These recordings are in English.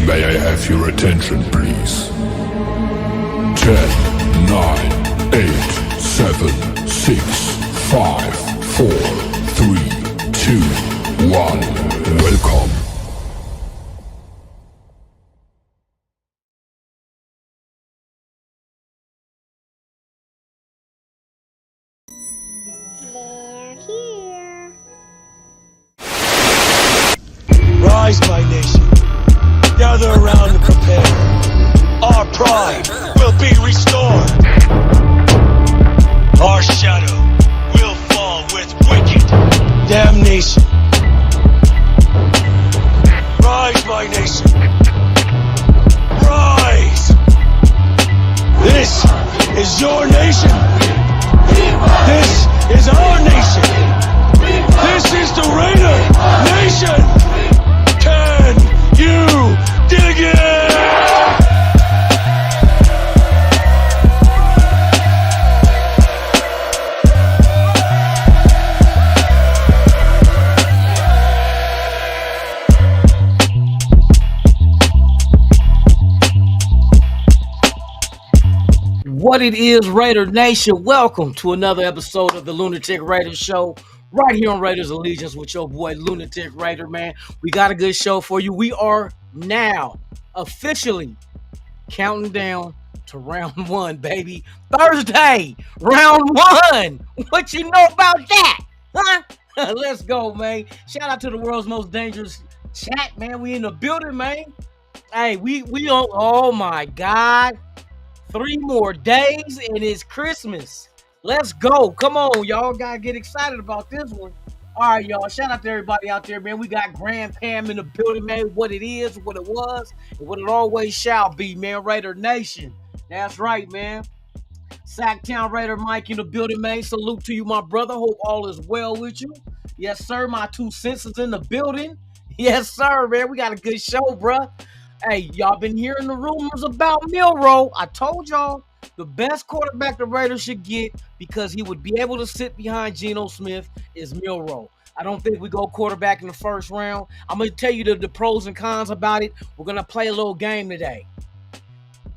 May I have your attention, please? 10, 9, 8, 7, 6, 5, 4, 3, 2, 1. Welcome. They're here. Rise, my nation. Gather around and prepare. Our pride will be restored. Our shadow will fall with wicked damnation. Rise, my nation. Rise. This is your nation. This is our nation. This is the Raider Nation. Can you dig it? What it is, Raider Nation. Welcome to another episode of the Lunatic Raider Show, right here on Raiders Allegiance with your boy Lunatic Raider, man. We got a good show for you. We are now officially counting down to round one, baby. Thursday, round one. What you know about that? Huh? Let's go, man. Shout out to the world's most dangerous chat, man. We in the building, man. Hey, we on, oh my God. 3 more days and it's Christmas. Let's go. Come on, y'all. Gotta get excited about this one. All right, y'all. Shout out to everybody out there, man. We got Grand Pam in the building, man. What it is, what it was, and what it always shall be, man. Raider Nation. That's right, man. Sacktown Raider Mike in the building, man. Salute to you, my brother. Hope all is well with you. Yes, sir. My 2 cents is in the building. Yes, sir, man. We got a good show, bruh. Hey, y'all been hearing the rumors about Milroe. I told y'all the best quarterback the Raiders should get because he would be able to sit behind Geno Smith is Milroe. I don't think we go quarterback in the first round. I'm going to tell you the pros and cons about it. We're going to play a little game today.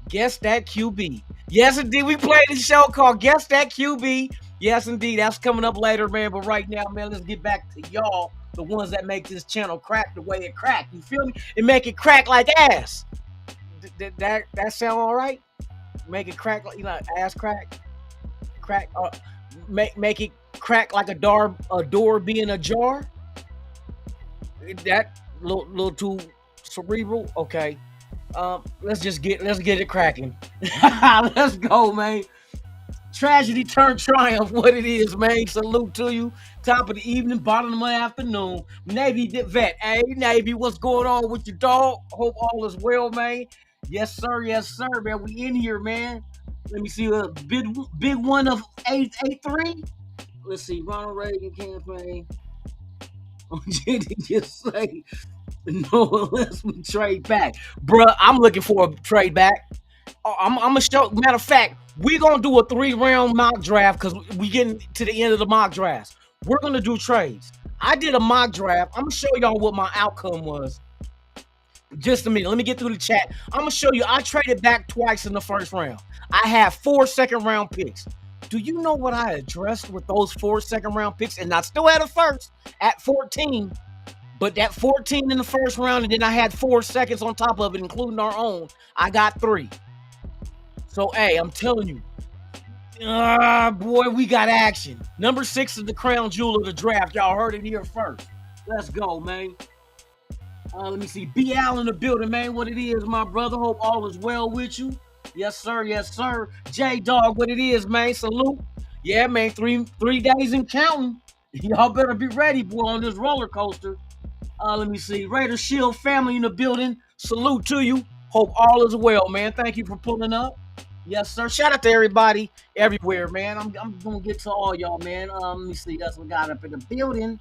Guess that QB. Yes, indeed. We played a show called Guess That QB. Yes, indeed. That's coming up later, man. But right now, man, let's get back to y'all. The ones that make this channel crack the way it crack. You feel me? And make it crack like ass. That sound all right? Make it crack like, ass crack? Crack. Make it crack like a door being ajar? That little too cerebral? Okay. Let's get it cracking. Let's go, man. Tragedy turned triumph, what it is, man. Salute to you. Top of the evening, bottom of the afternoon. Navy vet. Hey, Navy, what's going on with your dog? Hope all is well, man. Yes, sir, man. We in here, man. Let me see a big one of 883. Let's see, Ronald Reagan campaign. Did he just say no unless we trade back? Bruh, I'm looking for a trade back. I'm gonna show. Matter of fact, we're gonna do a 3-round mock draft because we getting to the end of the mock drafts. We're gonna do trades. I did a mock draft. I'm gonna show y'all what my outcome was. Just a minute. Let me get through the chat. I'm gonna show you. I traded back twice in the first round. I have 4 second-round picks. Do you know what I addressed with those 4 second-round picks? And I still had a first at 14. But that 14 in the first round, and then I had 4 seconds on top of it, including our own. I got 3. So, hey, I'm telling you, boy, we got action. Number 6 is the crown jewel of the draft. Y'all heard it here first. Let's go, man. Let me see. B. Al in the building, man. What it is, my brother. Hope all is well with you. Yes, sir. Yes, sir. J-Dog, what it is, man. Salute. Yeah, man. 3 days and counting. Y'all better be ready, boy, on this roller coaster. Let me see. Raider Shield family in the building. Salute to you. Hope all is well, man. Thank you for pulling up. Yes, sir. Shout out to everybody everywhere, man. I'm gonna get to all y'all, man. Let me see. That's what got up in the building.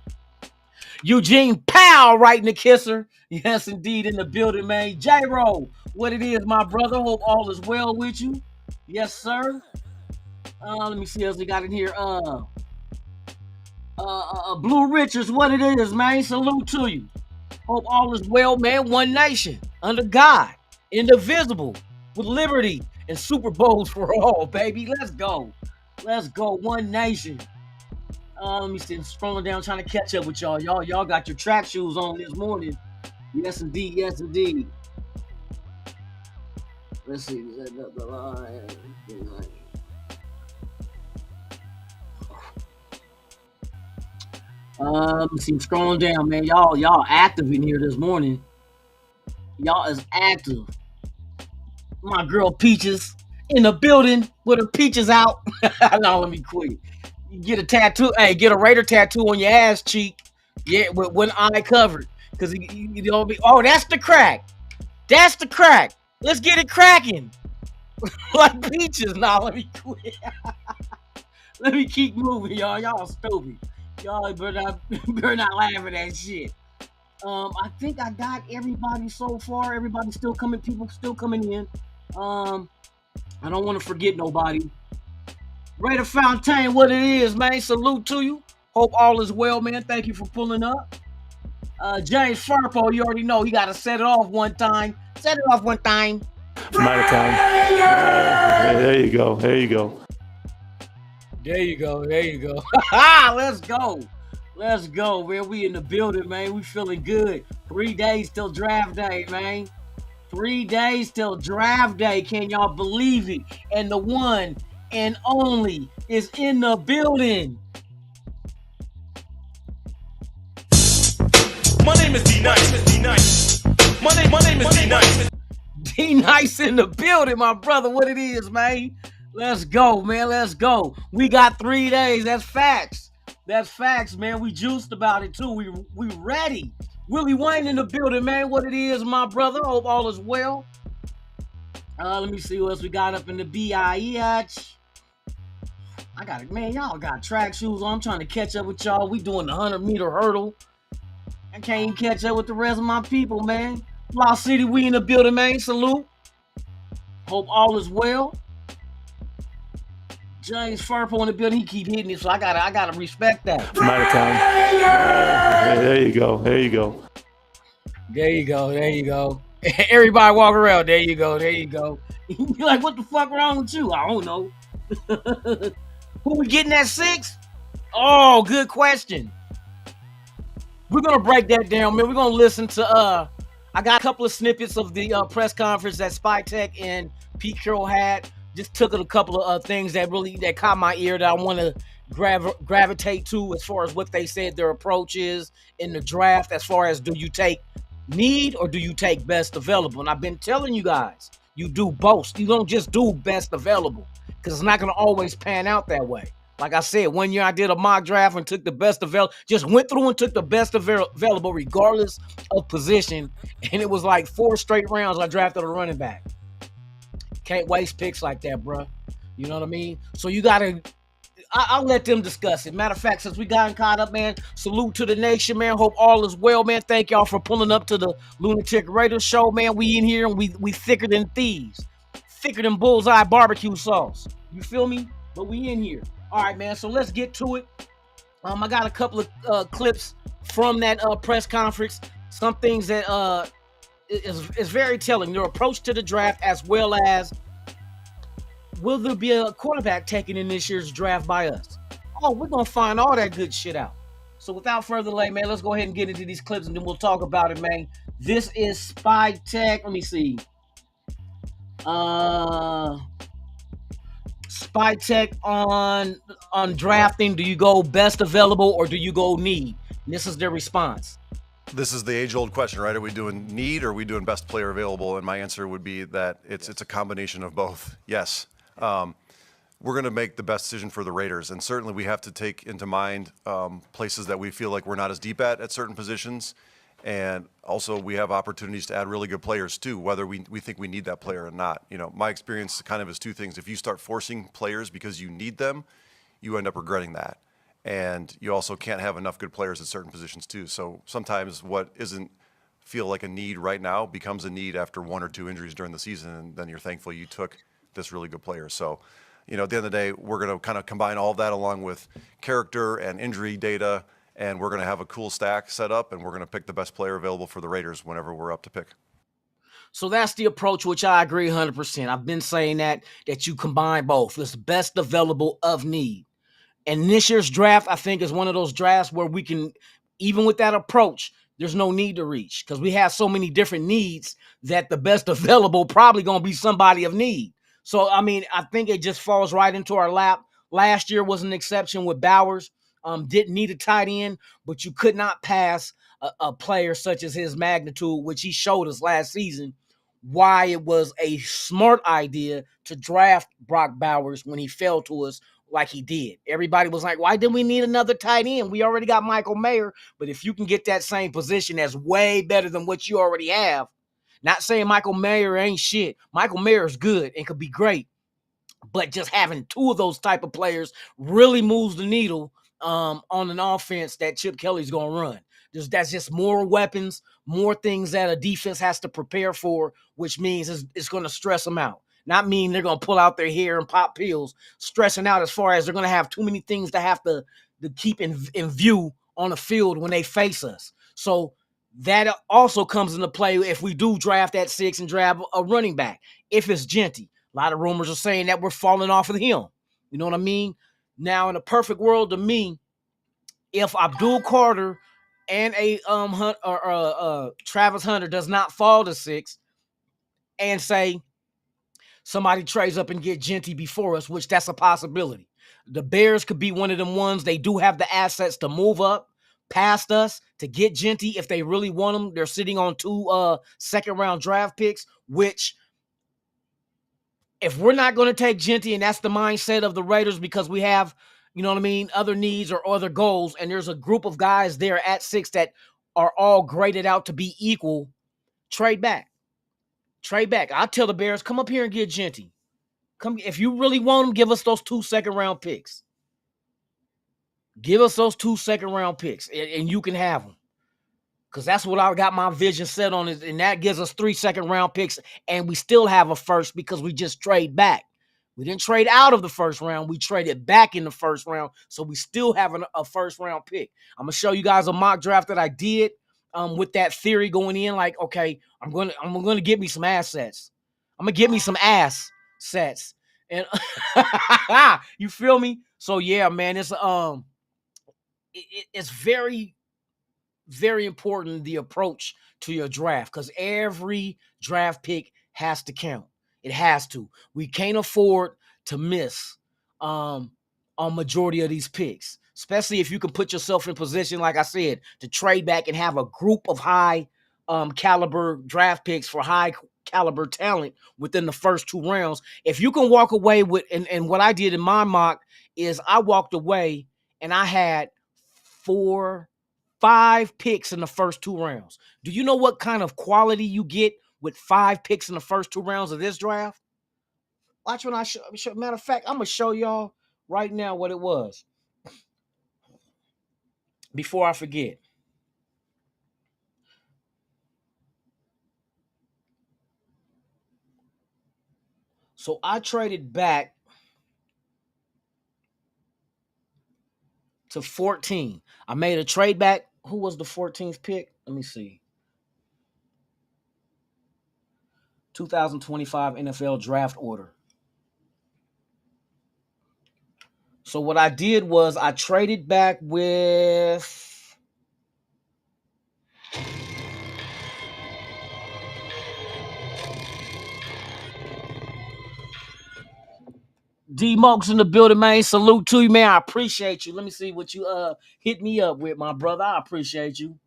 Eugene Powell writing the kisser. Yes, indeed, in the building, man. J-Ro, what it is, my brother. Hope all is well with you. Yes, sir. Let me see what else we got in here. Blue Richards, what it is, man. Salute to you. Hope all is well, man. One nation. under God, indivisible, with liberty and Super Bowls for all, baby. Let's go. Let's go. One nation. Let me see. I'm scrolling down trying to catch up with y'all. Y'all got your track shoes on this morning. Yes, indeed. Yes, indeed. Let's see. Let me see. I'm scrolling down, man. Y'all active in here this morning. Y'all is active. My girl Peaches in the building with her peaches out. No, let me quit. You get a tattoo. Hey, get a Raider tattoo on your ass cheek. Yeah, with one eye covered. Because you don't be. Oh, that's the crack. That's the crack. Let's get it cracking. Like Peaches. Nah, let me quit. Let me keep moving, y'all. Y'all stupid. Y'all better not laugh at that shit. I think I got everybody so far. Everybody still coming. People still coming in. I don't want to forget nobody. Raider Fontaine, what it is, man. Salute to you. Hope all is well, man. Thank you for pulling up. James Farpo, you already know he got to set it off one time. Set it off one time. Might have time. There you go. There you go. There you go. There you go. Let's go. Let's go, man. We in the building, man. We feeling good. 3 days till draft day, man. 3 days till draft day. Can y'all believe it? And the one and only is in the building. My name is D-Nice. My name is D-Nice. D-Nice in the building, my brother. What it is, man. Let's go, man. Let's go. We got 3 days. That's facts. That's facts, man. We juiced about it, too. We ready. Willie Wayne in the building, man. What it is, my brother. Hope all is well. Let me see what else we got up in the BIH. I got it, man. Y'all got track shoes on. I'm trying to catch up with y'all. We doing the 100-meter hurdle. I can't even catch up with the rest of my people, man. Lost City, we in the building, man. Salute. Hope all is well. James Farpo in the building. He keep hitting it, so I gotta respect that. Might have time. There you go. There you go. There you go. There you go. Everybody walk around. There you go. There you go. You're like, what the fuck wrong with you? I don't know. Who we getting at 6? Oh, good question. We're gonna break that down, man. We're gonna listen to I got a couple of snippets of the press conference that Spytech and Pete Carroll had. Just took a couple of things that caught my ear that I want to gravitate to as far as what they said their approach is in the draft, as far as do you take need or do you take best available? And I've been telling you guys, you do both. You don't just do best available because it's not going to always pan out that way. Like I said, one year I did a mock draft and took the best available, just went through and took the best available regardless of position. And it was like 4 straight rounds I drafted a running back. Can't waste picks like that, bro. You know what I mean? So you got to, I'll let them discuss it. Matter of fact, since we gotten caught up, man, salute to the nation, man. Hope all is well, man. Thank y'all for pulling up to the Lunatic Raiders show, man. We in here and we thicker than thieves. Thicker than bullseye barbecue sauce. You feel me? But we in here. All right, man. So let's get to it. I got a couple of clips from that press conference. Some things that is very telling. Their approach to the draft, as well as will there be a quarterback taken in this year's draft by us? Oh, we're gonna find all that good shit out. So without further delay, man, let's go ahead and get into these clips and then we'll talk about it, man. This is Spytech. Let me see. Spytech on drafting. Do you go best available or do you go need? And this is their response. This is the age-old question, right? Are we doing need or are we doing best player available? And my answer would be that it's a combination of both. Yes. We're going to make the best decision for the Raiders. And certainly we have to take into mind places that we feel like we're not as deep at certain positions. And also we have opportunities to add really good players too, whether we think we need that player or not. You know, my experience kind of is 2 things. If you start forcing players because you need them, you end up regretting that. And you also can't have enough good players at certain positions too. So sometimes what isn't feel like a need right now becomes a need after 1 or 2 injuries during the season, and then you're thankful you took this really good player. So, you know, at the end of the day, we're going to kind of combine all of that along with character and injury data, and we're going to have a cool stack set up, and we're going to pick the best player available for the Raiders whenever we're up to pick. So that's the approach, which I agree 100%. I've been saying that you combine both. It's best available of need. And this year's draft, I think, is one of those drafts where we can, even with that approach, there's no need to reach because we have so many different needs that the best available probably going to be somebody of need. So, I mean, I think it just falls right into our lap. Last year was an exception with Bowers. Didn't need a tight end, but you could not pass a player such as his magnitude, which he showed us last season, why it was a smart idea to draft Brock Bowers when he fell to us like he did. Everybody was like, why did we need another tight end? We already got Michael Mayer. But if you can get that same position that's way better than what you already have, not saying Michael Mayer ain't shit. Michael Mayer is good and could be great. But just having two of those type of players really moves the needle on an offense that Chip Kelly's going to run. That's just more weapons, more things that a defense has to prepare for, which means it's going to stress them out. Not mean they're going to pull out their hair and pop pills, stressing out as far as they're going to have too many things to have to keep in view on the field when they face us. So that also comes into play if we do draft at 6 and draft a running back. If it's Genty, a lot of rumors are saying that we're falling off of him. You know what I mean? Now, in a perfect world, to me, if Abdul Carter and Travis Hunter does not fall to 6, and say somebody trades up and get Genty before us, which that's a possibility. The Bears could be one of them ones. They do have the assets to move up past us to get Genty if they really want them. They're sitting on 2 second-round draft picks, which if we're not going to take Genty, and that's the mindset of the Raiders because we have, you know what I mean, other needs or other goals, and there's a group of guys there at 6 that are all graded out to be equal, trade back. Trade back. I'll tell the Bears, come up here and get Genty. Come, if you really want them, give us those 2 second-round picks. Give us those 2 second-round picks, and you can have them. Because that's what I got my vision set on, and that gives us 3 second-round picks, and we still have a first because we just trade back. We didn't trade out of the first round. We traded back in the first round, so we still have a first-round pick. I'm going to show you guys a mock draft that I did with that theory going in. Like, okay, I'm going to get me some assets. I'm going to get me some ass sets. And you feel me? So, yeah, man, it's very, very important, the approach to your draft, because every draft pick has to count. It has to. We can't afford to miss on majority of these picks, especially if you can put yourself in position, like I said, to trade back and have a group of high caliber draft picks for high caliber talent within the first 2 rounds. If you can walk away with, and what I did in my mock is I walked away and I had 5 picks in the first 2 rounds. Do you know what kind of quality you get with 5 picks in the first 2 rounds of this draft? Watch when I show. Matter of fact, I'm going to show y'all right now what it was before I forget. So I traded back to 14. I made a trade back. Who was the 14th pick? Let me see. 2025 NFL draft order. So what I did was I traded back with D Mokes in the building, man. Salute to you, man. I appreciate you. Let me see what you hit me up with, my brother. I appreciate you.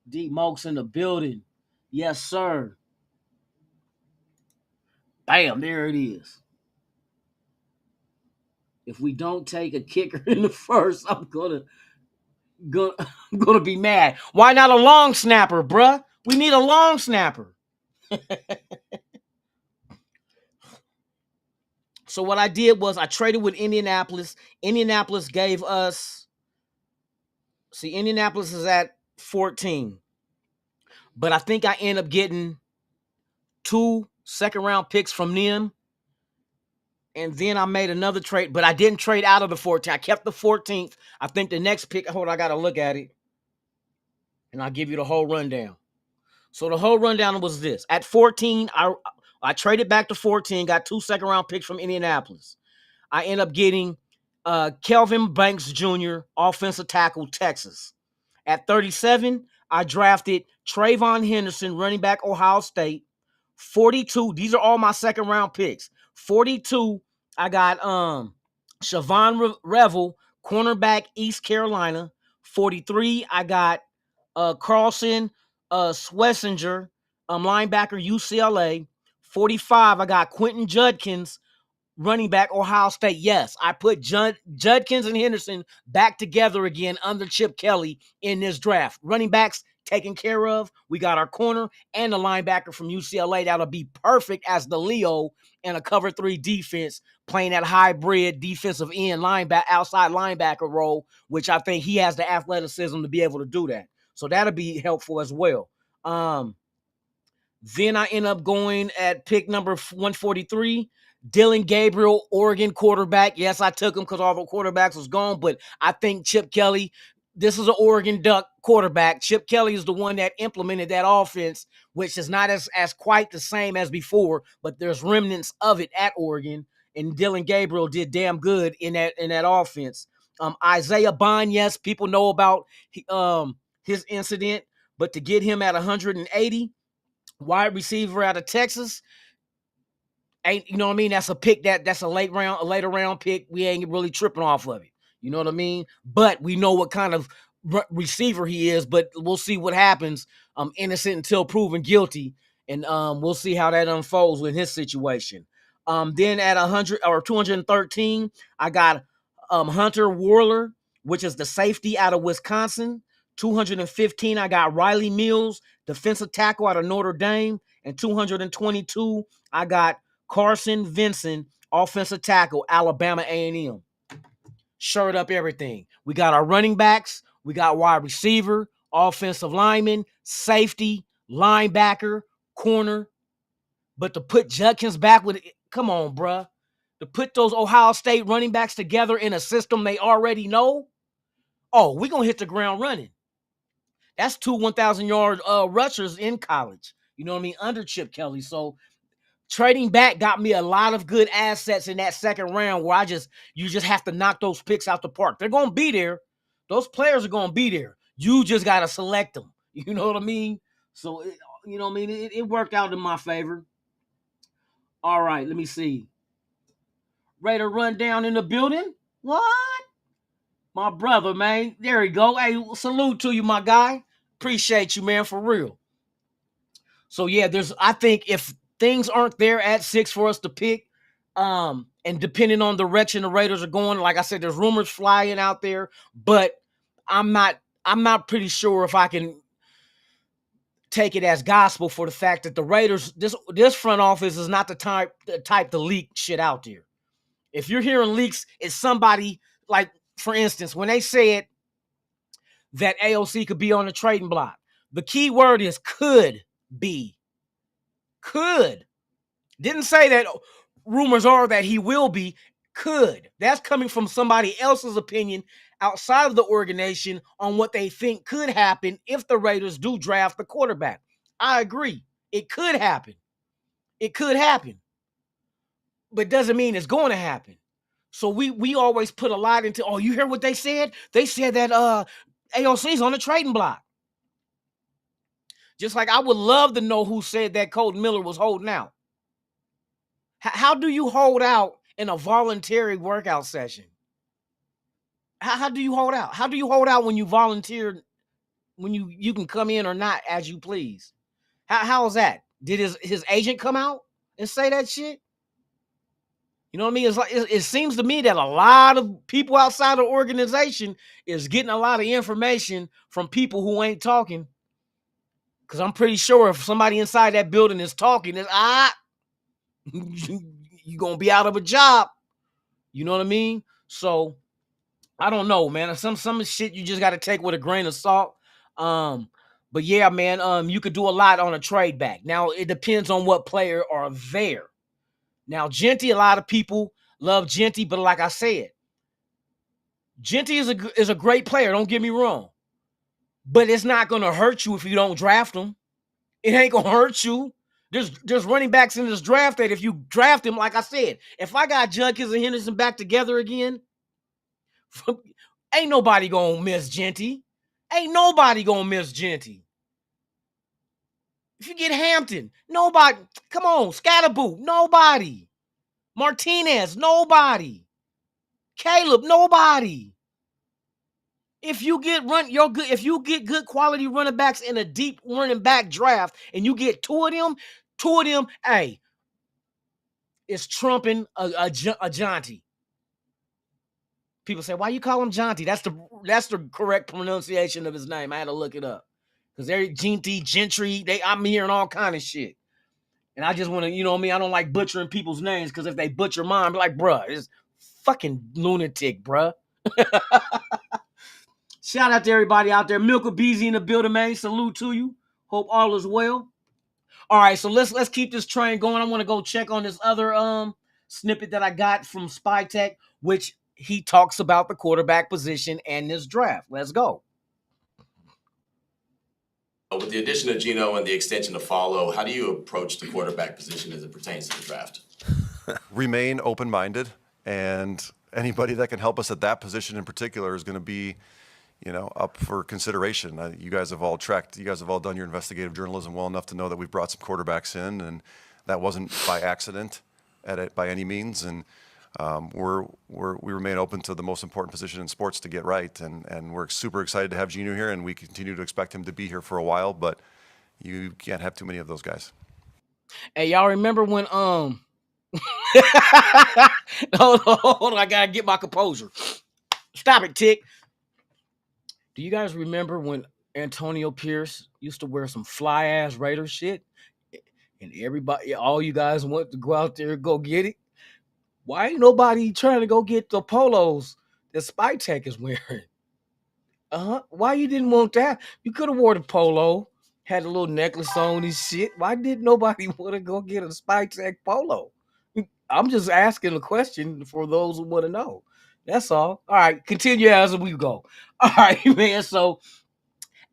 D Mokes in the building. Yes, sir. Bam, there it is. If we don't take a kicker in the first, I'm gonna be mad. Why not a long snapper, bruh? We need a long snapper. So what I did was I traded with Indianapolis. Indianapolis gave us, see, Indianapolis is at 14. But I think I end up getting 2 second-round picks from them. And then I made another trade, but I didn't trade out of the 14th. I kept the 14th. I think the next pick, hold on, I got to look at it. And I'll give you the whole rundown. So the whole rundown was this. At 14, I traded back to 14, got 2 second-round picks from Indianapolis. I end up getting Kelvin Banks Jr., offensive tackle, Texas. At 37, I drafted Trayvon Henderson, running back, Ohio State. 42, these are all my second-round picks. 42, I got Siobhan Revel, cornerback, East Carolina. 43, I got Carlson Schlesinger, linebacker, UCLA. 45, I got Quentin Judkins, running back, Ohio State. Yes, I put Judkins and Henderson back together again under Chip Kelly in this draft. Running backs taken care of. We got our corner and the linebacker from UCLA. That'll be perfect as the Leo in a cover 3 defense, playing that hybrid defensive end outside linebacker role, which I think he has the athleticism to be able to do that. So that'll be helpful as well. Then I end up going at pick number 143, Dylan Gabriel, Oregon quarterback. Yes, I took him because all the quarterbacks was gone, but I think Chip Kelly, this is an Oregon Duck quarterback. Chip Kelly is the one that implemented that offense, which is not as quite the same as before, but there's remnants of it at Oregon, and Dylan Gabriel did damn good in that offense. Isaiah Bond, yes, people know about his incident, but to get him at 180, wide receiver out of Texas, ain't, you know what I mean? That's a pick that's a later round pick. We ain't really tripping off of it. You know what I mean? But we know what kind of receiver he is, but we'll see what happens. Innocent until proven guilty, and we'll see how that unfolds with his situation. Then at 213, I got Hunter Warler, which is the safety out of Wisconsin. 215, I got Riley Mills, defensive tackle out of Notre Dame. And 222, I got Carson Vincent, offensive tackle, Alabama A&M. Shirt up everything. We got our running backs. We got wide receiver, offensive lineman, safety, linebacker, corner. But to put Judkins back with it, come on, bruh. To put those Ohio State running backs together in a system they already know, oh, we're going to hit the ground running. That's 2 1,000-yard rushers in college. You know what I mean? Under Chip Kelly. So trading back got me a lot of good assets in that second round where you just have to knock those picks out the park. They're going to be there. Those players are going to be there. You just got to select them. You know what I mean? So, you know what I mean? It worked out in my favor. All right, let me see. Raider rundown in the building? What? My brother, man. There you go. Hey, salute to you, my guy. Appreciate you, man, for real. So, yeah, I think if things aren't there at 6 for us to pick, and depending on the direction the Raiders are going, like I said, there's rumors flying out there, but I'm not pretty sure if I can take it as gospel for the fact that the Raiders, this front office is not the type to leak shit out there. If you're hearing leaks, it's somebody, like, for instance, when they said that AOC could be on the trading block, the key word is could be. Could. Didn't say that rumors are that he will be. Could. That's coming from somebody else's opinion outside of the organization on what they think could happen if the Raiders do draft the quarterback. I agree. It could happen. It could happen. But doesn't mean it's going to happen. So we always put a lot into, oh, you hear what they said? They said that AOC's on the trading block. Just like I would love to know who said that Colton Miller was holding out. How do you hold out in a voluntary workout session? How do you hold out? How do you hold out when you volunteer, when you can come in or not as you please? How is that? Did his agent come out and say that shit? You know what I mean? It's like it seems to me that a lot of people outside the organization is getting a lot of information from people who ain't talking. Because I'm pretty sure if somebody inside that building is talking, it's you're going to be out of a job. You know what I mean? So, I don't know, man. Some shit you just got to take with a grain of salt. But yeah, man, you could do a lot on a trade back. Now, it depends on what player are there. Now, Genty, a lot of people love Genty, but like I said, Genty is a great player. Don't get me wrong. But it's not going to hurt you if you don't draft him. It ain't gonna hurt you. There's running backs in this draft that if you draft him, like I said, if I got Judkins and Henderson back together again, ain't nobody gonna miss Genty. Ain't nobody gonna miss Genty. If you get Hampton, nobody. Come on, Scatterboot, nobody. Martinez, nobody. Caleb, nobody. If you get good quality running backs in a deep running back draft, and you get two of them, hey, it's trumping a Jonty. People say, why you call him Jonty? That's the correct pronunciation of his name. I had to look it up. Because they're Gentry, I'm hearing all kind of shit. And I just want to, you know what I mean? I don't like butchering people's names, because if they butcher mine, I'm like, bruh, it's fucking lunatic, bruh. Shout out to everybody out there. Milka Beezy in the building, man. Salute to you. Hope all is well. All right, so let's keep this train going. I want to go check on this other snippet that I got from Spy Tech, which he talks about the quarterback position and this draft. Let's go. With the addition of Geno and the extension of Follow, how do you approach the quarterback position as it pertains to the draft? Remain open-minded, and anybody that can help us at that position in particular is going to be, up for consideration. You guys have all done your investigative journalism well enough to know that we've brought some quarterbacks in, and that wasn't by accident by any means. And we remain open to the most important position in sports to get right, and we're super excited to have Geno here, and we continue to expect him to be here for a while. But you can't have too many of those guys. Hey, y'all remember when hold on, I gotta get my composure. Stop it, Tick. Do you guys remember when Antonio Pierce used to wear some fly ass Raider shit, and all you guys want to go out there and go get it? Why ain't nobody trying to go get the polos that Spy Tech is wearing? Why you didn't want that? You could have wore the polo, had a little necklace on and shit. Why didn't nobody want to go get a Spy Tech polo? I'm just asking a question for those who want to know. That's all. All right, continue as we go. All right, man. So,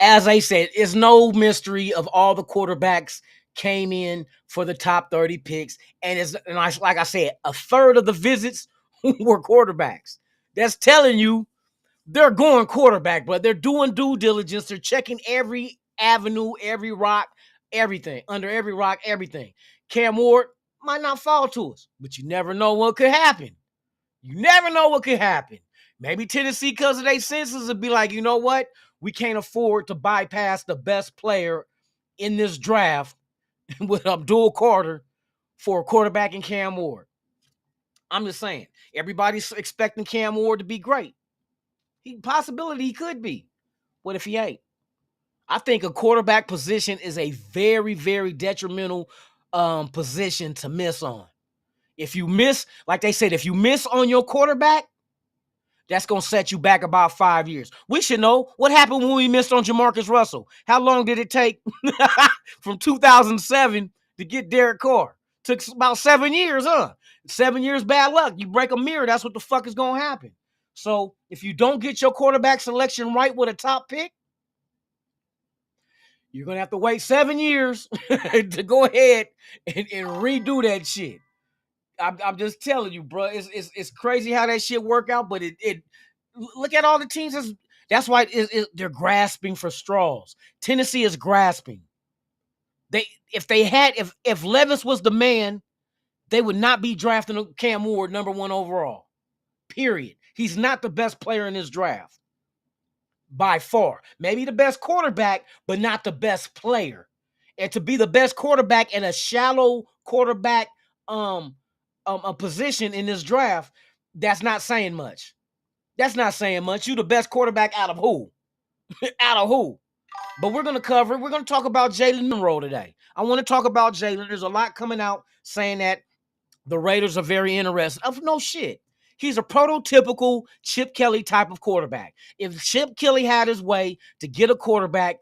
as I said, it's no mystery of all the quarterbacks came in for the top 30 picks. Like I said, a third of the visits were quarterbacks. That's telling you they're going quarterback, but they're doing due diligence. They're checking every avenue, every rock, everything. Under every rock, everything. Cam Ward might not fall to us, but you never know what could happen. You never know what could happen. Maybe Tennessee, because of their senses, would be like, you know what? We can't afford to bypass the best player in this draft with Abdul Carter for a quarterback in Cam Ward. I'm just saying, everybody's expecting Cam Ward to be great. Possibility he could be. What if he ain't? I think a quarterback position is a very, very detrimental position to miss on. If you miss, like they said, if you miss on your quarterback, that's going to set you back about 5 years. We should know what happened when we missed on Jamarcus Russell. How long did it take from 2007 to get Derek Carr? Took about 7 years, huh? 7 years bad luck. You break a mirror, that's what the fuck is going to happen. So if you don't get your quarterback selection right with a top pick, you're going to have to wait 7 years to go ahead and redo that shit. I'm just telling you, bro. It's crazy how that shit work out, but it look at all the teams. That's why they're grasping for straws. Tennessee is grasping. If Levis was the man, they would not be drafting Cam Ward number 1 overall. Period. He's not the best player in this draft. By far. Maybe the best quarterback, but not the best player. And to be the best quarterback in a shallow quarterback a position in this draft, that's not saying much. That's not saying much. You the best quarterback out of who? Out of who? But we're going to talk about Jalen Monroe today. I want to talk about Jalen. There's a lot coming out saying that the Raiders are very interested. No shit. He's a prototypical Chip Kelly type of quarterback. If Chip Kelly had his way to get a quarterback,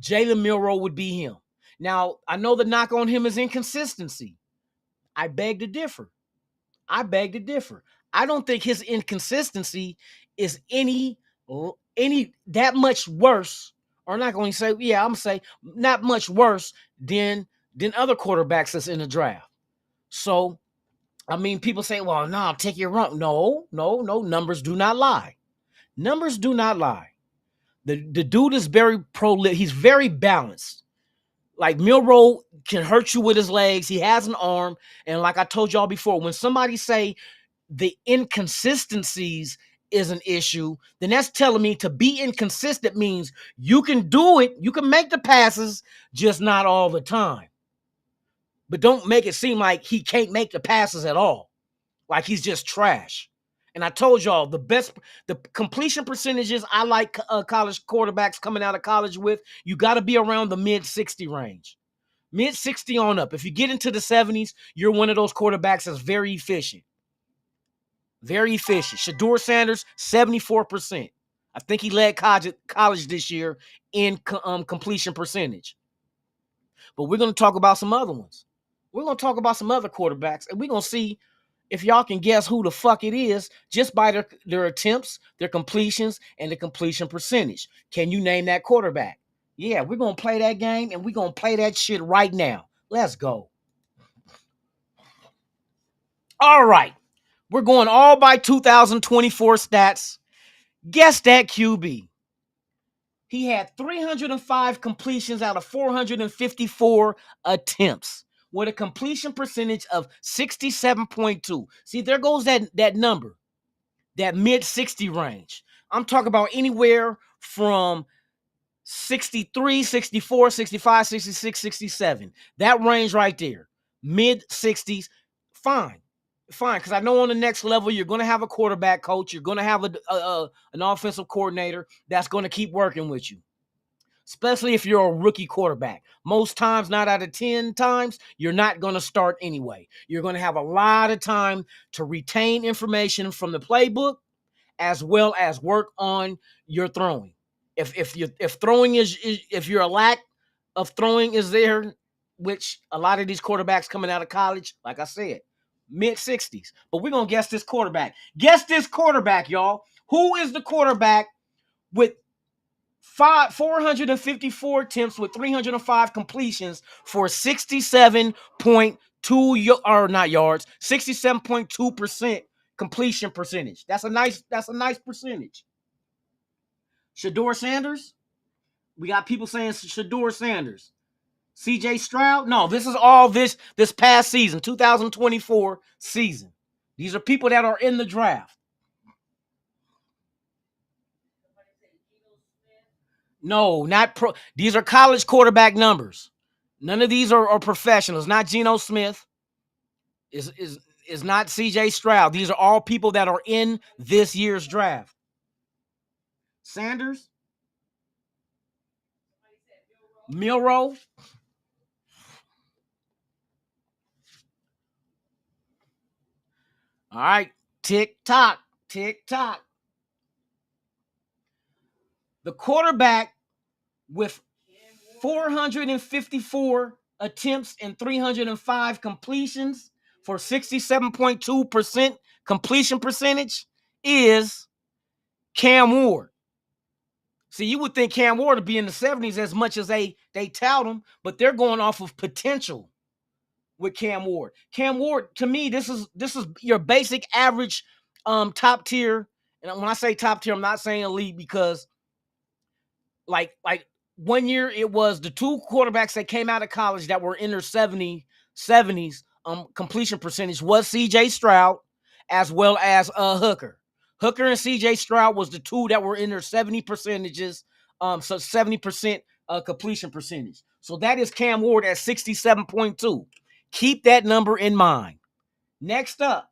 Jalen Monroe would be him. Now, I know the knock on him is inconsistency. I beg to differ. I don't think his inconsistency is any that much worse Or not going to say, yeah, I'm going to say not much worse than other quarterbacks that's in the draft. So, I mean, people say, well, no, take your run. No, numbers do not lie. Numbers do not lie. The dude is very prolific. He's very balanced. Like Milroe can hurt you with his legs. He has an arm. And like I told y'all before, when somebody say the inconsistencies is an issue, then that's telling me to be inconsistent means you can do it. You can make the passes, just not all the time. But don't make it seem like he can't make the passes at all. Like he's just trash. And I told y'all the completion percentages I like college quarterbacks coming out of college with, you got to be around the mid 60 range. Mid 60 on up. If you get into the 70s, you're one of those quarterbacks that's very efficient. Very efficient. Shedeur Sanders, 74%. I think he led college this year in completion percentage. But we're going to talk about some other ones. We're going to talk about some other quarterbacks, and we're going to see if y'all can guess who the fuck it is just by their attempts, their completions, and the completion percentage. Can you name that quarterback? Yeah, we're going to play that game, and we're going to play that shit right now. Let's go. All right. We're going all by 2024 stats. Guess that QB. He had 305 completions out of 454 attempts with a completion percentage of 67.2. See, there goes that number, that mid 60 range. I'm talking about anywhere from 63, 64, 65, 66, 67. That range right there, mid 60s, fine. Because I know on the next level, you're going to have a quarterback coach. You're going to have an offensive coordinator that's going to keep working with you, especially if you're a rookie quarterback. Most times, 9 out of 10 times, you're not going to start anyway. You're going to have a lot of time to retain information from the playbook as well as work on your throwing. If throwing if your lack of throwing is there, which a lot of these quarterbacks coming out of college, like I said, mid 60s. But we're going to guess this quarterback. Guess this quarterback, y'all. Who is the quarterback with 454 attempts with 305 completions for 67.2 or not yards, 67.2% completion percentage? That's a nice percentage. Shedeur Sanders? We got people saying Shedeur Sanders. CJ Stroud? No, this is all this past season, 2024 season. These are people that are in the draft. No, not pro. These are college quarterback numbers. None of these are professionals. Not Geno Smith. Is not CJ Stroud. These are all people that are in this year's draft. Sanders? Milroe? All right. Tick tock. Tick tock. The quarterback with 454 attempts and 305 completions for 67.2% completion percentage is Cam Ward. See, you would think Cam Ward would be in the 70s as much as they tout him, but they're going off of potential with Cam Ward. Cam Ward, to me, this is your basic average top tier. And when I say top tier, I'm not saying elite, because like 1 year it was the two quarterbacks that came out of college that were in their 70s completion percentage was CJ Stroud as well as Hooker. Hooker and CJ Stroud was the two that were in their 70 percentages, so 70% completion percentage. So that is Cam Ward at 67.2. Keep that number in mind. Next up,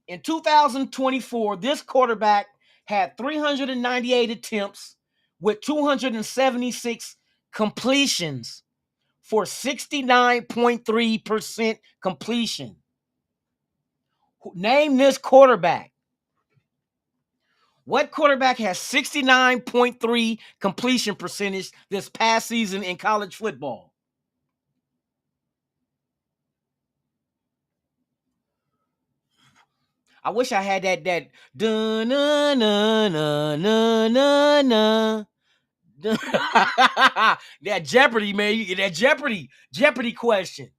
in 2024, this quarterback had 398 attempts with 276 completions for 69.3% completion. Name this quarterback. What quarterback has 69.3 completion percentage this past season in college football? I wish I had that na na na na na na That Jeopardy, man. You get that Jeopardy question.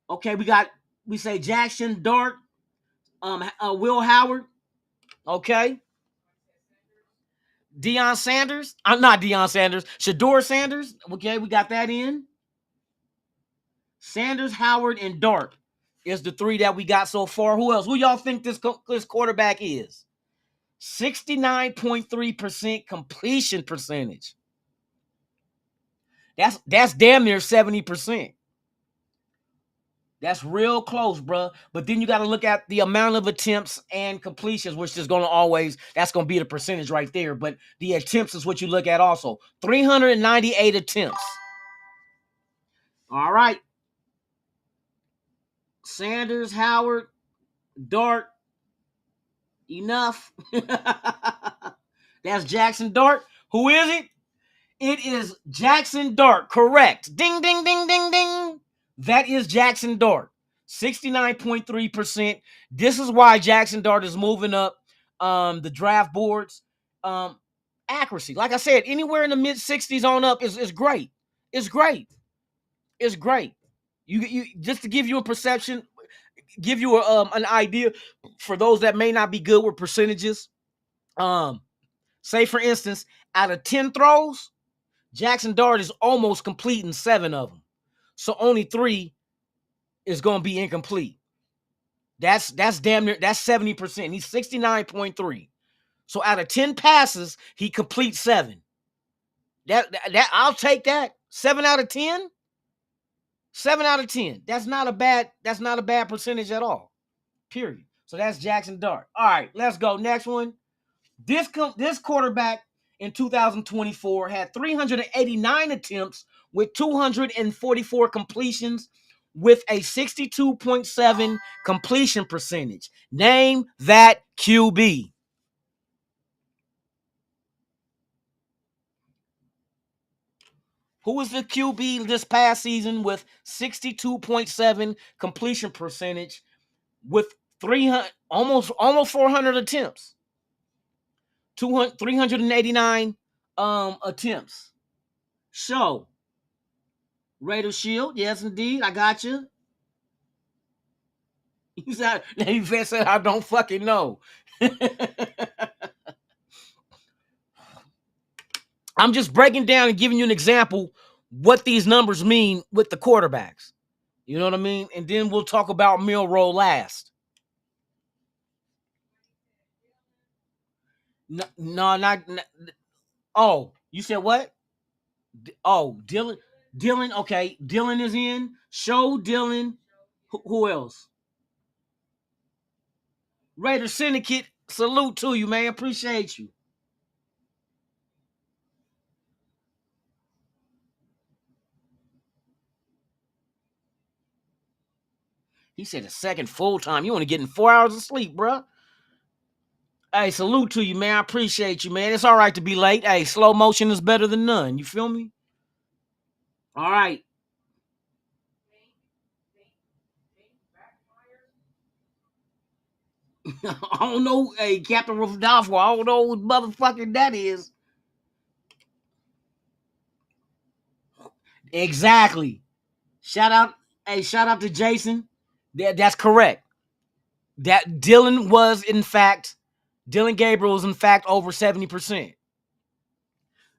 Okay, we say Jackson Dart, Will Howard. Okay. Deion Sanders. I'm not Deion Sanders. Shador Sanders. Okay, we got that in. Sanders, Howard, and Dart is the three that we got so far. Who else? Who y'all think this quarterback is? 69.3% completion percentage. That's damn near 70%. That's real close, bro. But then you got to look at the amount of attempts and completions, which is going to that's going to be the percentage right there. But the attempts is what you look at also. 398 attempts. All right. Sanders, Howard, Dart. Enough. That's Jackson Dart. Who is it? It is Jackson Dart. Correct. Ding, ding, ding, ding, ding. That is Jackson Dart. 69.3%. This is why Jackson Dart is moving up the draft boards. Accuracy. Like I said, anywhere in the mid-60s on up is great. It's great. It's great. You just to give you a perception, give you an idea for those that may not be good with percentages. Say for instance, out of 10 throws, Jackson Dart is almost completing 7 of them. So only 3 is going to be incomplete. That's damn near, that's 70%. He's 69.3. So out of 10 passes, he completes 7. That I'll take that. 7 out of 10. 7 out of 10. That's not a bad percentage at all. Period. So that's Jackson Dart. All right, let's go. Next one. This quarterback in 2024 had 389 attempts with 244 completions with a 62.7 completion percentage. Name that QB. Who was the QB this past season with 62.7 completion percentage with 300 almost 400 attempts? 389 attempts. Show. Raider Shield. Yes, indeed. I got you. He said, I don't fucking know. I'm just breaking down and giving you an example what these numbers mean with the quarterbacks. You know what I mean? And then we'll talk about Milroe last. No, not. Oh, you said what? Oh, Dylan. Dylan, okay. Dylan is in. Show Dylan. Who else? Raider Syndicate. Salute to you, man. Appreciate you. He said a second full time. You only getting 4 hours of sleep, bro. Hey, salute to you, man. I appreciate you, man. It's all right to be late. Hey, slow motion is better than none. You feel me? All right. I don't know. Hey, Captain Rodolfo, I don't know what motherfucker that is. Exactly. Shout out to Jason. That's correct. That Dylan Gabriel was in fact over 70%.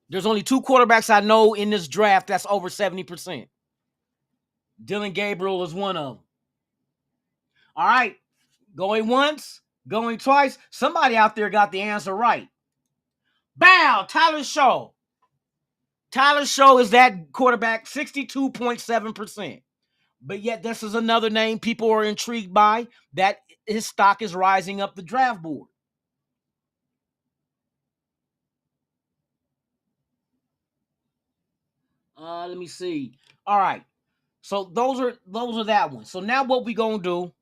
There's only 2 quarterbacks I know in this draft that's over 70%. Dylan Gabriel is one of them. All right. Going once, going twice. Somebody out there got the answer right. Bow, Tyler Shaw. Tyler Shaw is that quarterback, 62.7%. But yet this is another name people are intrigued by, that his stock is rising up the draft board. Let me see. All right. So those are that one. So now what we gonna do?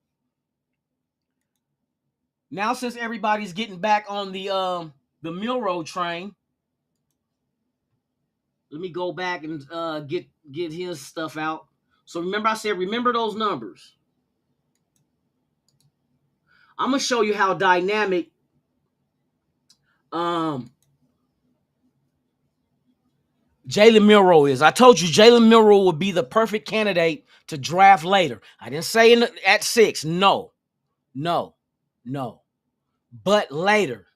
Now since everybody's getting back on the Milroe train, let me go back and get his stuff out. So remember I said remember those numbers. I'm gonna show you how dynamic Jalen Milroe is. I told you Jalen Milroe would be the perfect candidate to draft later. I didn't say at 6. No. But later.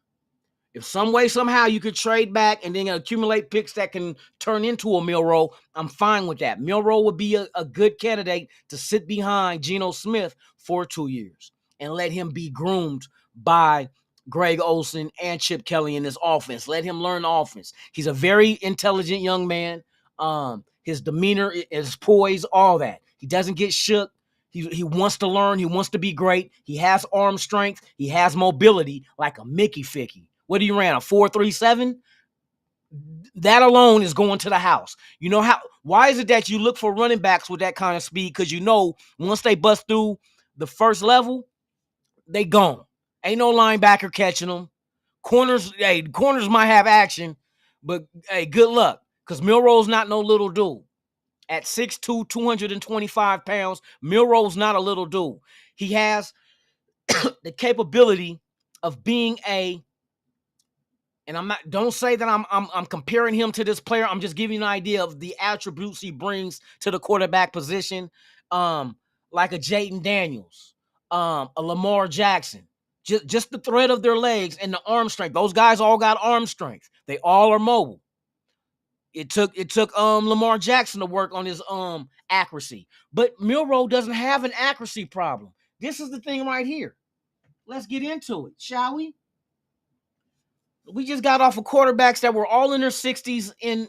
If some way, somehow you could trade back and then accumulate picks that can turn into a Milroe, I'm fine with that. Milroe would be a good candidate to sit behind Geno Smith for 2 years and let him be groomed by Greg Olsen and Chip Kelly in this offense. Let him learn the offense. He's a very intelligent young man. His demeanor, his poise, all that. He doesn't get shook. He wants to learn. He wants to be great. He has arm strength. He has mobility like a Mickey Ficky. What do you ran? A 4.37? That alone is going to the house. You know how? Why is it that you look for running backs with that kind of speed? Because you know once they bust through the first level, they gone. Ain't no linebacker catching them. Corners might have action, but hey, good luck. Because Milroe's not no little dude. At 6'2", 225 pounds, Milroe's not a little dude. He has the capability of being and don't say that I'm comparing him to this player. I'm just giving you an idea of the attributes he brings to the quarterback position. Like a Jaden Daniels, a Lamar Jackson. Just the thread of their legs and the arm strength. Those guys all got arm strength. They all are mobile. It took Lamar Jackson to work on his accuracy. But Milroe doesn't have an accuracy problem. This is the thing right here. Let's get into it, shall we? We just got off of quarterbacks that were all in their 60s in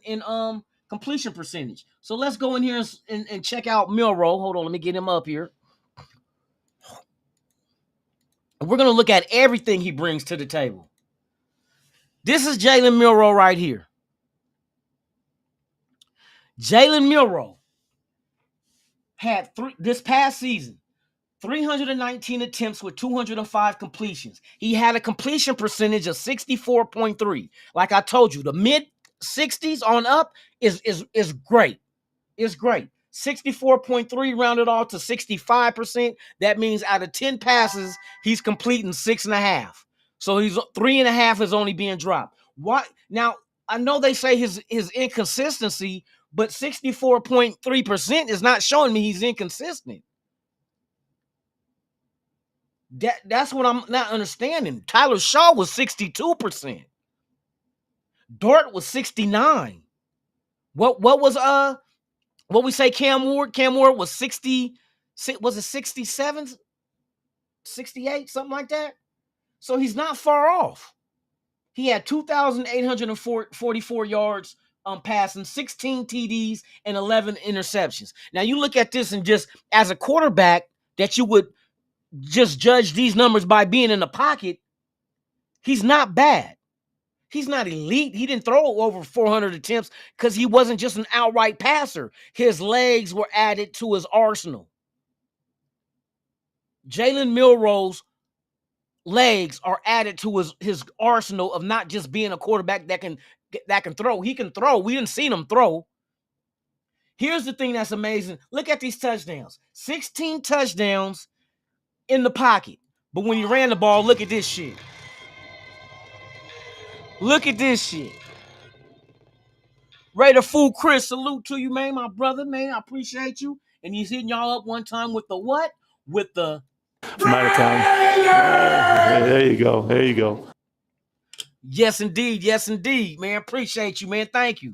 completion percentage. So let's go in here and check out Milroe. Hold on, let me get him up here. We're going to look at everything he brings to the table. This is Jalen Milroe right here. Jalen Milroe had this past season 319 attempts with 205 completions. He had a completion percentage of 64.3. Like I told you, the mid 60s on up is great. It's great. 64.3 rounded off to 65%. That means out of 10 passes, he's completing 6.5. So he's 3.5 is only being dropped. What now? I know they say his inconsistency, but 64.3% is not showing me he's inconsistent. That's what I'm not understanding. Tyler Shaw was 62%. Dart was 69. What we say Cam Ward? Cam Ward was 60. Was it 67? 68, something like that. So he's not far off. He had 2,844 yards passing, 16 TDs, and 11 interceptions. Now you look at this and just as a quarterback that you would just judge these numbers by being in the pocket, he's not bad. He's not elite. He didn't throw over 400 attempts because he wasn't just an outright passer. His legs were added to his arsenal. Jalen Milroe's legs are added to his arsenal of not just being a quarterback that can throw. He can throw. We didn't see him throw. Here's the thing that's amazing. Look at these touchdowns. 16 touchdowns in the pocket. But when he ran the ball, look at this shit. Look at this shit. Raider Fool Chris, salute to you, man, my brother, man. I appreciate you. And he's hitting y'all up one time with the what? With the... I'm out of town. There you go. There you go. Yes, indeed. Yes, indeed, man. Appreciate you, man. Thank you.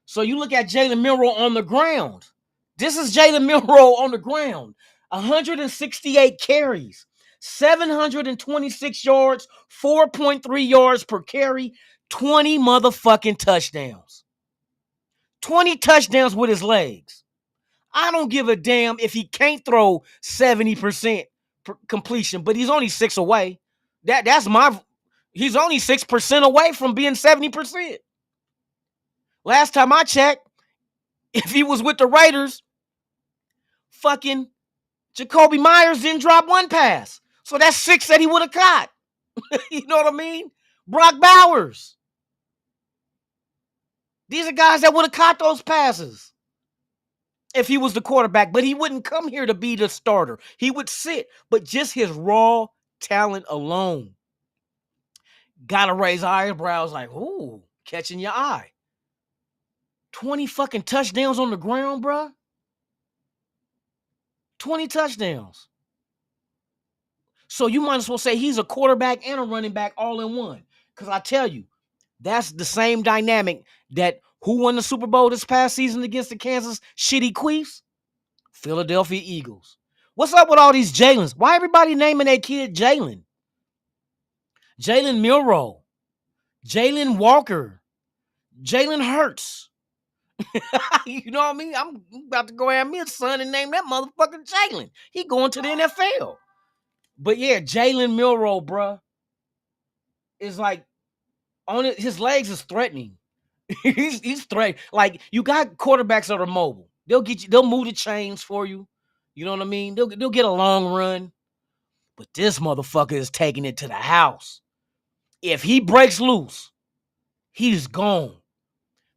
So you look at Jalen Milroe on the ground. This is Jalen Milroe on the ground. 168 carries, 726 yards, 4.3 yards per carry, 20 motherfucking touchdowns. 20 touchdowns with his legs. I don't give a damn if he can't throw 70% completion, but he's only 6 away. He's only 6% away from being 70%. Last time I checked, if he was with the Raiders, fucking Jacoby Myers didn't drop one pass. So that's 6 that he would have caught. You know what I mean? Brock Bowers. These are guys that would have caught those passes if he was the quarterback, but he wouldn't come here to be the starter. He would sit, but just his raw talent alone got to raise eyebrows like, ooh, catching your eye. 20 fucking touchdowns on the ground, bruh. 20 touchdowns. So you might as well say he's a quarterback and a running back all in one. Because I tell you, that's the same dynamic that who won the Super Bowl this past season against the Kansas shitty Queefs? Philadelphia Eagles. What's up with all these Jalens? Why everybody naming their kid Jalen? Jalen Milroe, Jalen Walker, Jalen Hurts. You know what I mean? I'm about to go have me a son and name that motherfucker Jalen. He going to the NFL. But yeah, Jalen Milroe, bruh, is like on it. His legs is threatening. he's threatening. Like you got quarterbacks that are mobile. They'll move the chains for you. You know what I mean? They'll get a long run. But this motherfucker is taking it to the house. If he breaks loose, he's gone.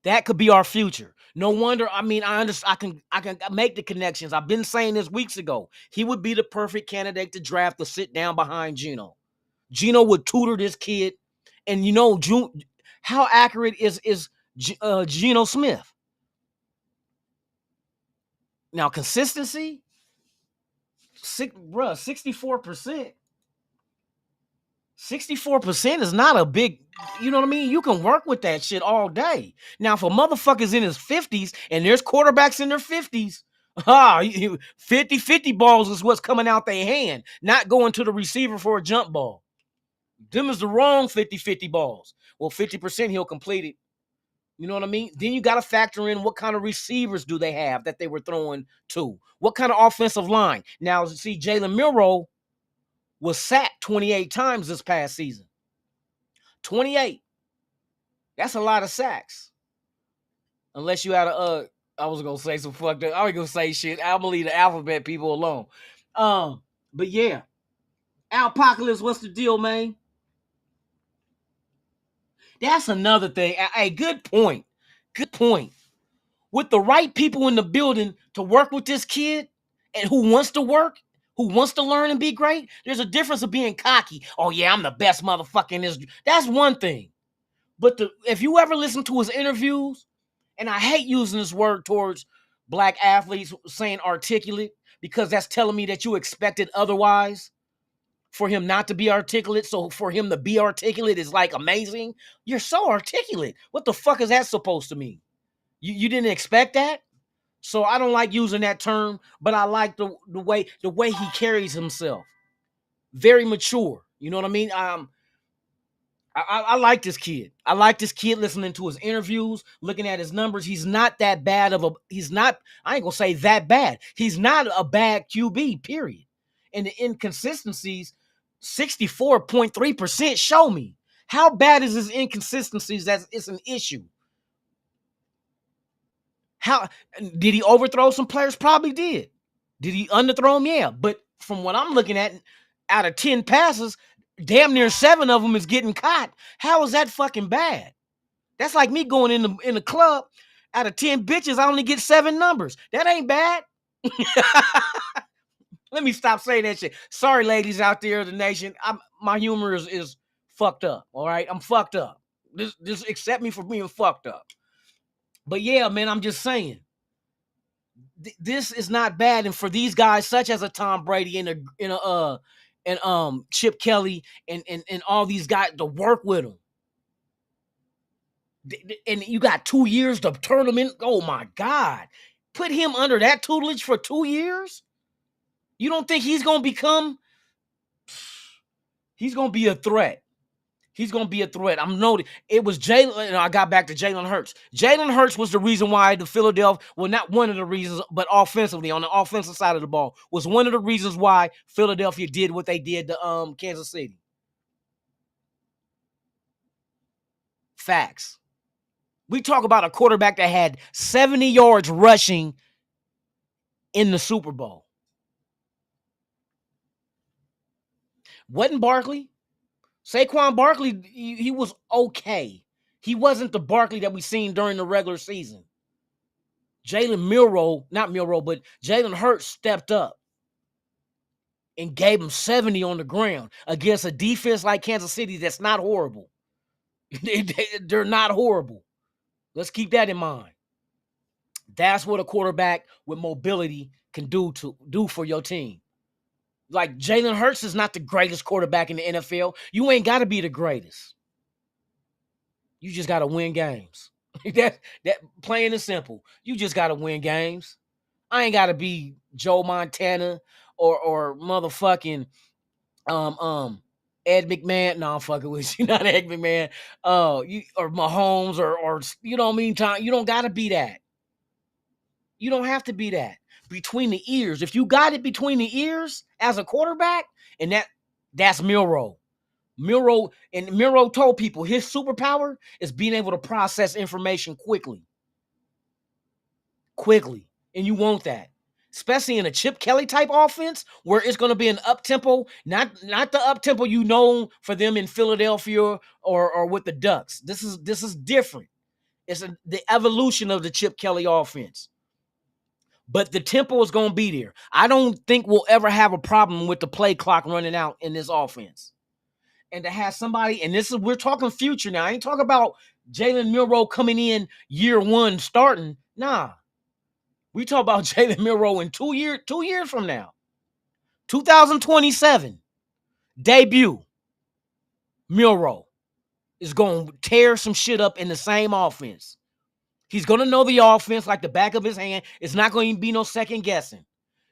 That could be our future. No wonder. I mean, I understand. I can make the connections. I've been saying this weeks ago. He would be the perfect candidate to draft to sit down behind Geno. Geno would tutor this kid, and you know, how accurate is Geno Smith? Now consistency, 64%. 64% is not a big, you know what I mean? You can work with that shit all day. Now, if a motherfucker's in his 50s and there's quarterbacks in their 50s, 50-50 balls is what's coming out their hand, not going to the receiver for a jump ball. Them is the wrong 50-50 balls. Well, 50% he'll complete it. You know what I mean? Then you got to factor in what kind of receivers do they have that they were throwing to. What kind of offensive line? Now, see, Jalen Milroe was sacked 28 times this past season. 28. That's a lot of sacks. Unless you had I was going to say some fucked up. I was going to say shit. I'm going to leave the alphabet people alone. But yeah. Alpocalypse, what's the deal, man? That's another thing. Hey, good point. Good point. With the right people in the building to work with this kid and who wants to work, who wants to learn and be great, there's a difference of being cocky. Oh, yeah, I'm the best motherfucker in this. That's one thing. But if you ever listen to his interviews, and I hate using this word towards black athletes saying articulate, because that's telling me that you expected otherwise for him not to be articulate. So for him to be articulate is like amazing. You're so articulate. What the fuck is that supposed to mean? You didn't expect that? So I don't like using that term, but I like the way he carries himself. Very mature. You know what I mean? I like this kid. I like this kid listening to his interviews, looking at his numbers. He's not that bad I ain't gonna say that bad. He's not a bad QB, period. And the inconsistencies, 64.3% show me. How bad is his inconsistencies that it's an issue? How did he overthrow some players? Probably did. Did he underthrow them? Yeah. But from what I'm looking at, out of 10 passes, damn near 7 of them is getting caught. How is that fucking bad? That's like me going in the club. Out of 10 bitches, I only get 7 numbers. That ain't bad. Let me stop saying that shit. Sorry, ladies out there, the nation. My humor is fucked up. All right, I'm fucked up. Just accept me for being fucked up. But yeah, man, I'm just saying, this is not bad. And for these guys, such as a Tom Brady and Chip Kelly and all these guys to work with him, and you got 2 years to turn him in. Oh my God, put him under that tutelage for 2 years. You don't think he's gonna become? He's gonna be a threat. He's going to be a threat. I'm noting it was Jalen. I got back to Jalen Hurts. Jalen Hurts was the reason why the Philadelphia, well, not one of the reasons, but offensively, on the offensive side of the ball, was one of the reasons why Philadelphia did what they did to Kansas City. Facts. We talk about a quarterback that had 70 yards rushing in the Super Bowl. Wasn't Barkley? Saquon Barkley, he was okay. He wasn't the Barkley that we seen during the regular season. Jalen Hurts stepped up and gave him 70 on the ground against a defense like Kansas City that's not horrible. They're not horrible. Let's keep that in mind. That's what a quarterback with mobility can do for your team. Like Jalen Hurts is not the greatest quarterback in the NFL. You ain't got to be the greatest. You just got to win games. that plain and simple. You just got to win games. I ain't got to be Joe Montana or motherfucking Ed McMahon. No, I'm fucking with you. Not Ed McMahon. You or Mahomes or you know what I mean? Tom, you don't got to be that. You don't have to be that. Between the ears. If you got it between the ears as a quarterback, and that's Milroe. Milroe told people his superpower is being able to process information quickly. Quickly. And you want that. Especially in a Chip Kelly type offense where it's going to be an up-tempo, not the up-tempo you know for them in Philadelphia or with the Ducks. This is different. It's the evolution of the Chip Kelly offense. But the tempo is going to be there. I don't think we'll ever have a problem with the play clock running out in this offense. And to have somebody, and we're talking future now. I ain't talking about Jalen Milroe coming in year one starting. Nah. We talk about Jalen Milroe in 2 years from now. 2027. Debut. Milroe is going to tear some shit up in the same offense. He's going to know the offense like the back of his hand. It's not going to be no second guessing.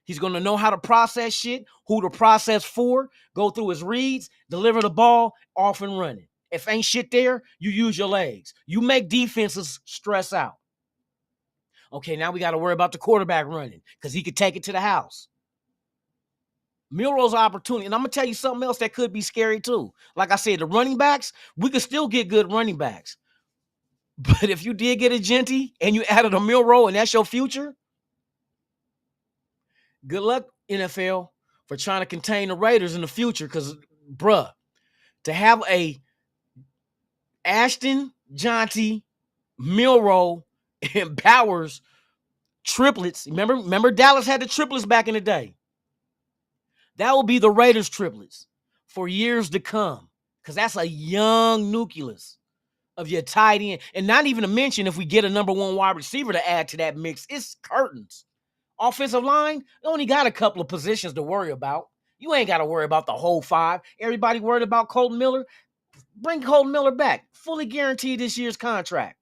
He's going to know how to process shit, who to process for, go through his reads, deliver the ball, off and running. If ain't shit there, you use your legs. You make defenses stress out. Okay, now we got to worry about the quarterback running because he could take it to the house. Milroe's opportunity, and I'm going to tell you something else that could be scary too. Like I said, the running backs, we could still get good running backs. But if you did get a Genty and you added a Milroe and that's your future, good luck, NFL, for trying to contain the Raiders in the future. Because, bruh, to have a Ashton, Jonty, Milroe, and Bowers triplets. Remember Dallas had the triplets back in the day. That will be the Raiders triplets for years to come. Because that's a young nucleus of your tight end. And not even to mention if we get a number one wide receiver to add to that mix, it's curtains. Offensive line, you only got a couple of positions to worry about. You ain't got to worry about the whole five. Everybody worried about Colton Miller. Bring Colton Miller back. Fully guaranteed this year's contract.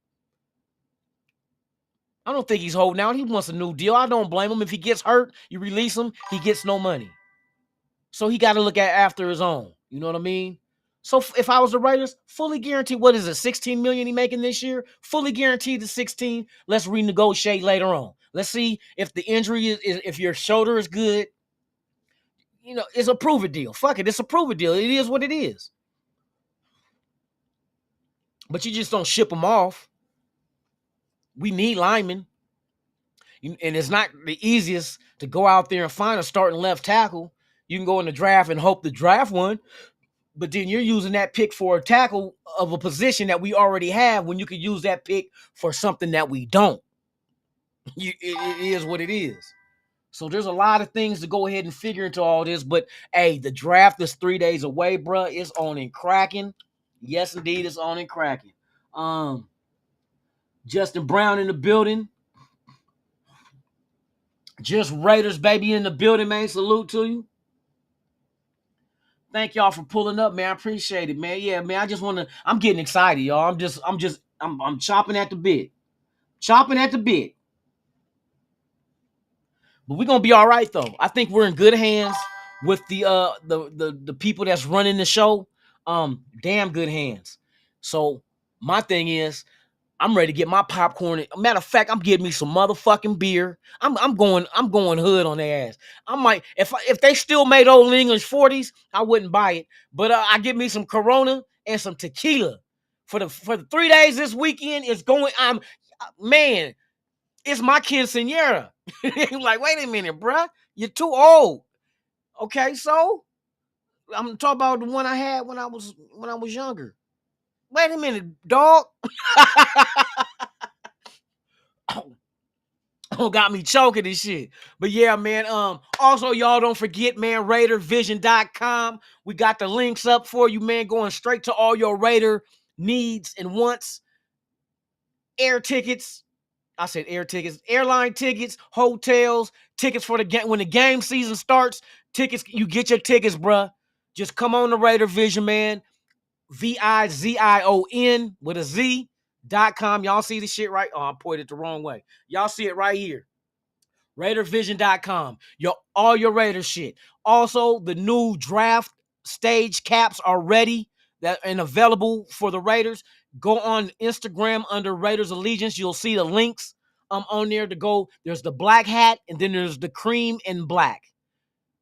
I don't think he's holding out. He wants a new deal. I don't blame him. If he gets hurt, you release him, he gets no money. So he got to look after his own. You know what I mean? So if I was the Raiders, fully guaranteed, what is it, $16 million he making this year? Fully guaranteed the 16. Let's renegotiate later on. Let's see if the injury is if your shoulder is good. You know, it's a prove it deal. Fuck it, it's a prove it deal. It is what it is. But you just don't ship them off. We need linemen. And it's not the easiest to go out there and find a starting left tackle. You can go in the draft and hope to draft one. But then you're using that pick for a tackle of a position that we already have when you could use that pick for something that we don't. It is what it is. So there's a lot of things to go ahead and figure into all this. But, hey, the draft is 3 days away, bro. It's on and cracking. Yes, indeed, it's on and cracking. Justin Brown in the building. Just Raiders, baby, in the building, man. Salute to you. Thank y'all for pulling up, man. I appreciate it, man. Yeah, man. I'm getting excited, y'all. I'm chomping at the bit. Chomping at the bit. But we're gonna be all right though. I think we're in good hands with the people that's running the show. Damn good hands. So my thing is, I'm ready to get my popcorn. Matter of fact, I'm getting me some motherfucking beer. I'm going hood on their ass. I might if they still made Old English 40s, I wouldn't buy it. But I get me some Corona and some tequila for the 3 days this weekend. It's going. Man, it's my quinceañera. Like, wait a minute, bruh, you're too old. Okay, so I'm talking about the one I had when I was younger. Wait a minute, dog. Oh, got me choking and shit. But yeah, man. Also, y'all don't forget, man, RAIDERVISION.com. We got the links up for you, man, going straight to all your Raider needs and wants. Air tickets. I said air tickets, airline tickets, hotels, tickets for the game. When the game season starts, tickets, you get your tickets, bruh. Just come on to Raider Vision, man. VIZION with a Z.com. Y'all see the shit right? Oh, I pointed the wrong way. Y'all see it right here. RaiderVision.com. All your Raider shit. Also, the new draft stage caps are ready and available for the Raiders. Go on Instagram under Raiders Allegiance. You'll see the links on there to go. There's the black hat, and then there's the cream and black.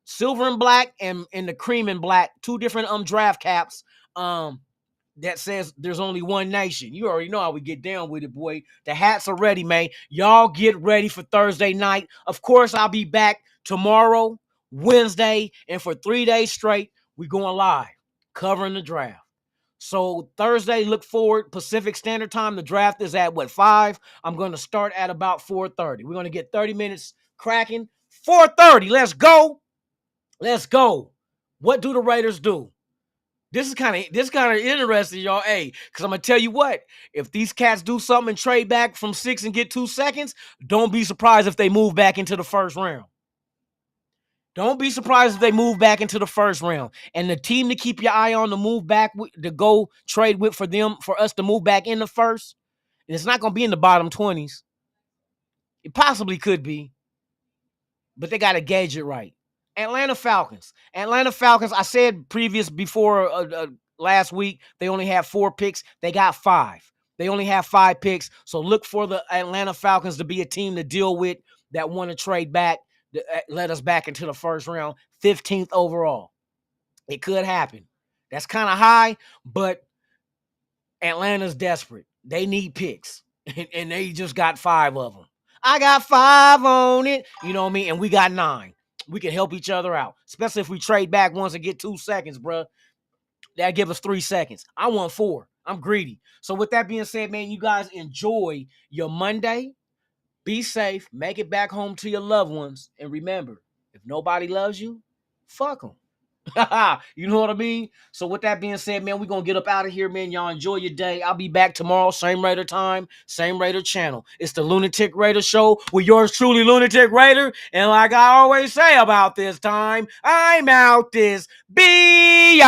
Silver and black and the cream and black. Two different draft caps. That says there's only one nation. You already know how we get down with it, boy. The hats are ready, man. Y'all get ready for Thursday night. Of course, I'll be back tomorrow, Wednesday, and for 3 days straight, we going live, covering the draft. So Thursday, look forward, Pacific Standard Time. The draft is at, 5? I'm going to start at about 4:30. We're going to get 30 minutes cracking. 4:30, let's go. Let's go. What do the Raiders do? This is kind of interesting, y'all. Hey, because I'm gonna tell you what, if these cats do something and trade back from 6 and get 2 seconds, don't be surprised if they move back into the first round. Don't be surprised if they move back into the first round. And the team to keep your eye on to move back with, to go trade with for us to move back in the first, and it's not gonna be in the bottom 20s. It possibly could be, but they gotta gauge it right. Atlanta Falcons. I said before last week, they only had 4 picks. They got 5. They only have 5 picks. So look for the Atlanta Falcons to be a team to deal with that want to trade back, let us back into the first round, 15th overall. It could happen. That's kind of high, but Atlanta's desperate. They need picks, and they just got 5 of them. I got 5 on it. You know what I mean? And we got 9. We can help each other out, especially if we trade back once and get 2 seconds, bro. That'll give us 3 seconds. I want 4. I'm greedy. So with that being said, man, you guys enjoy your Monday. Be safe. Make it back home to your loved ones. And remember, if nobody loves you, fuck them. You know what I mean? So with that being said, man, we're going to get up out of here, man. Y'all enjoy your day. I'll be back tomorrow. Same Raider time, same Raider channel. It's the Lunatic Raider Show with yours truly, Lunatic Raider. And like I always say about this time, I'm out this bitch.